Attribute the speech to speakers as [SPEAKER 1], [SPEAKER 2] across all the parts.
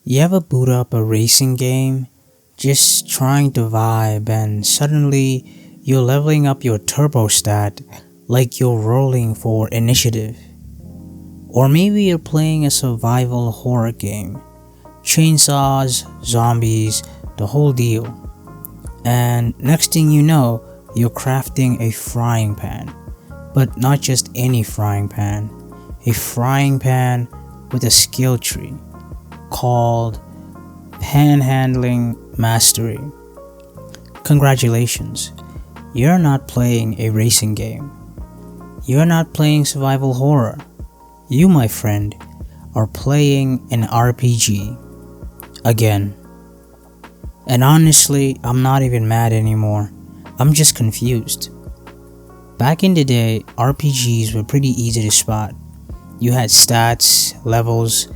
[SPEAKER 1] You ever boot up a racing game, just trying to vibe, and suddenly you're leveling up your turbo stat like you're rolling for initiative? Or maybe you're playing a survival horror game, chainsaws, zombies, the whole deal. And next thing you know, you're crafting a frying pan. But not just any frying pan, a frying pan with a skill tree called Panhandling Mastery. Congratulations, you're not playing a racing game. You're not playing survival horror. You, my friend, are playing an RPG. Again. And honestly, I'm not even mad anymore. I'm just confused. Back in the day, RPGs were pretty easy to spot. You had stats, levels,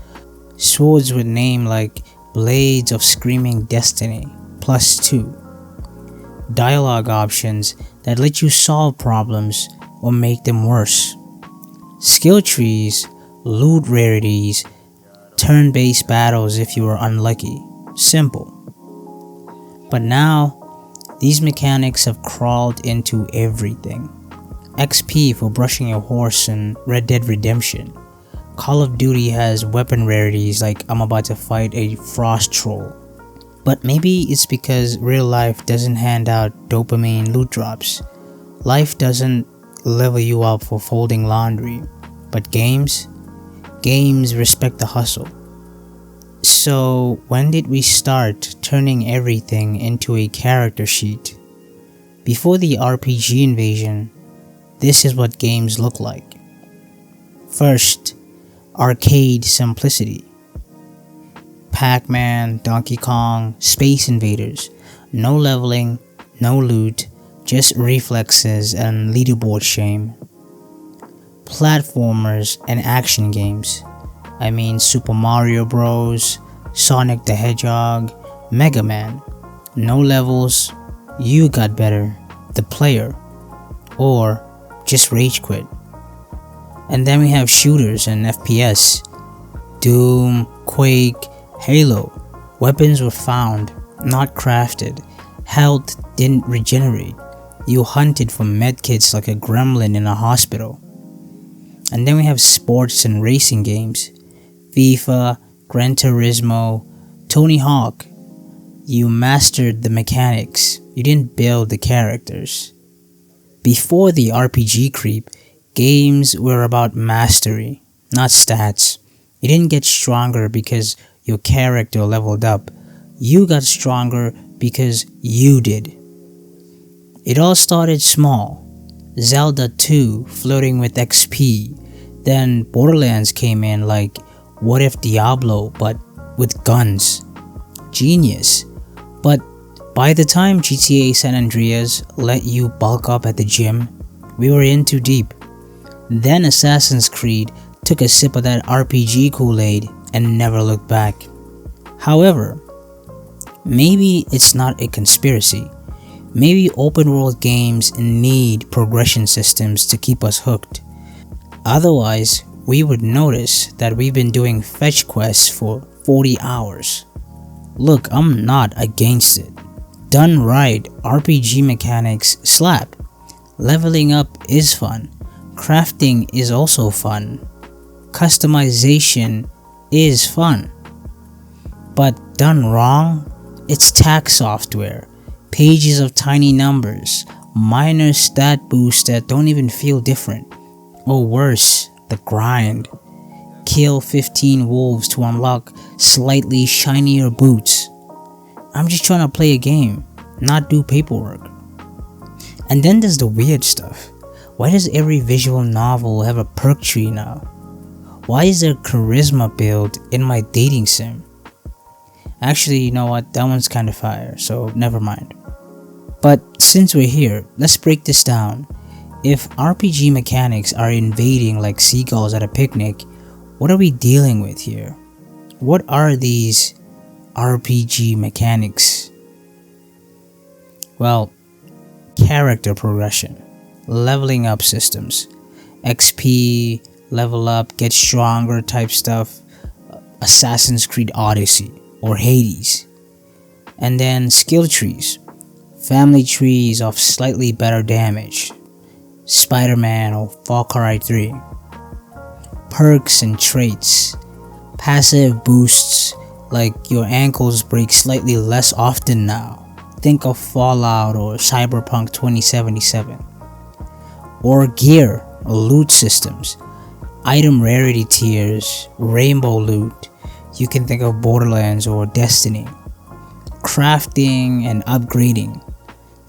[SPEAKER 1] swords with name like Blades of Screaming Destiny, +2. Dialogue options that let you solve problems or make them worse. Skill trees, loot rarities, turn-based battles if you were unlucky. Simple. But now, these mechanics have crawled into everything. XP for brushing your horse in Red Dead Redemption. Call of Duty has weapon rarities like I'm about to fight a frost troll. But maybe it's because real life doesn't hand out dopamine loot drops. Life doesn't level you up for folding laundry. But games respect the hustle. So when did we start turning everything into a character sheet? Before the RPG invasion, this is what games look like. First, arcade simplicity. Pac-Man, Donkey Kong, Space Invaders. No leveling, no loot, just reflexes and leaderboard shame. Platformers and action games. I mean Super Mario Bros, Sonic the Hedgehog, Mega Man. No levels, you got better, the player. Or just rage quit. And then we have shooters and FPS. Doom, Quake, Halo. Weapons were found, not crafted. Health didn't regenerate. You hunted for medkits like a gremlin in a hospital. And then we have sports and racing games. FIFA, Gran Turismo, Tony Hawk. You mastered the mechanics. You didn't build the characters. Before the RPG creep, games were about mastery, not stats. You didn't get stronger because your character leveled up. You got stronger because you did. It all started small. Zelda 2 flirting with XP. Then Borderlands came in like, what if Diablo but with guns? Genius. But by the time GTA San Andreas let you bulk up at the gym, we were in too deep. Then Assassin's Creed took a sip of that RPG Kool-Aid and never looked back. However, maybe it's not a conspiracy. Maybe open world games need progression systems to keep us hooked. Otherwise, we would notice that we've been doing fetch quests for 40 hours. Look, I'm not against it. Done right, RPG mechanics slap. Leveling up is fun. Crafting is also fun. Customization is fun. But done wrong, it's tax software. Pages of tiny numbers. Minor stat boosts that don't even feel different. Or worse, the grind. Kill 15 wolves to unlock slightly shinier boots. I'm just trying to play a game, not do paperwork. And then there's the weird stuff. Why does every visual novel have a perk tree now? Why is there charisma build in my dating sim? Actually, you know what? That one's kinda fire, so never mind. But since we're here, let's break this down. If RPG mechanics are invading like seagulls at a picnic, what are we dealing with here? What are these RPG mechanics? Well, character progression, leveling up systems, XP, level up, get stronger type stuff, Assassin's Creed Odyssey or Hades. And then skill trees, family trees of slightly better damage, Spider-Man or Far Cry 3. Perks and traits, passive boosts like your ankles break slightly less often now. Think of Fallout or Cyberpunk 2077. Or gear or loot systems, item rarity tiers, rainbow loot. You can think of Borderlands or Destiny. Crafting and upgrading,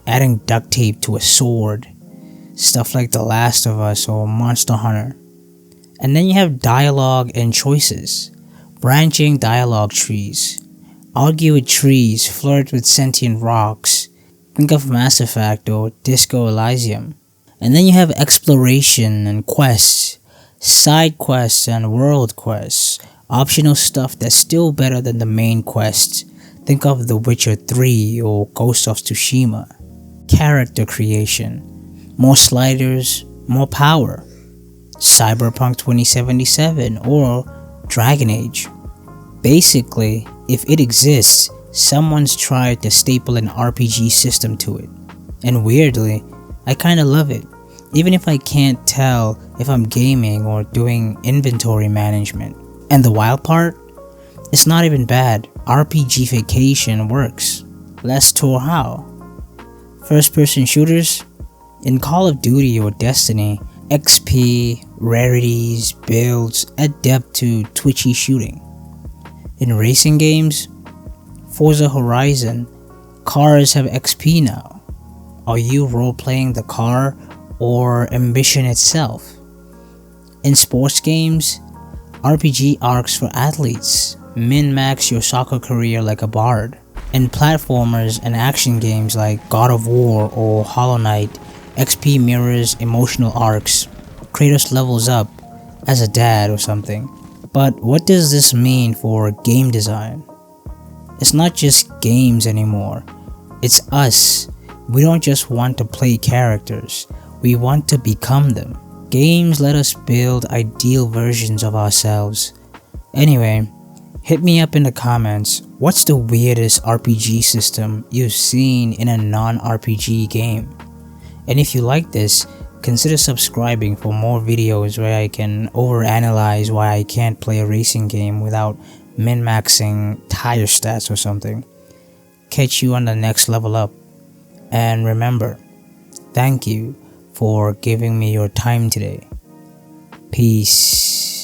[SPEAKER 1] adding duct tape to a sword, stuff like The Last of Us or Monster Hunter. And then you have dialogue and choices, branching dialogue trees, argue with trees, flirt with sentient rocks. Think of Mass Effect or Disco Elysium. And then you have exploration and quests, side quests and world quests, optional stuff that's still better than the main quests. Think of The Witcher 3 or Ghost of Tsushima. Character creation, more sliders, more power. Cyberpunk 2077 or Dragon Age. Basically, if it exists, someone's tried to staple an RPG system to it. And weirdly, I kinda love it, even if I can't tell if I'm gaming or doing inventory management. And the wild part? It's not even bad. RPGification works. Let's tour how. First person shooters? In Call of Duty or Destiny, XP, rarities, builds add depth to twitchy shooting. In racing games, Forza Horizon, cars have XP now. Are you role-playing the car or ambition itself? In sports games, RPG arcs for athletes, min-max your soccer career like a bard. In platformers and action games like God of War or Hollow Knight, XP mirrors emotional arcs. Kratos levels up as a dad or something. But what does this mean for game design? It's not just games anymore. It's us. We don't just want to play characters. We want to become them. Games let us build ideal versions of ourselves. Anyway, hit me up in the comments. What's the weirdest RPG system you've seen in a non-RPG game? And if you like this, consider subscribing for more videos where I can overanalyze why I can't play a racing game without min-maxing tire stats or something. Catch you on the next level up. And remember, thank you for giving me your time today. Peace.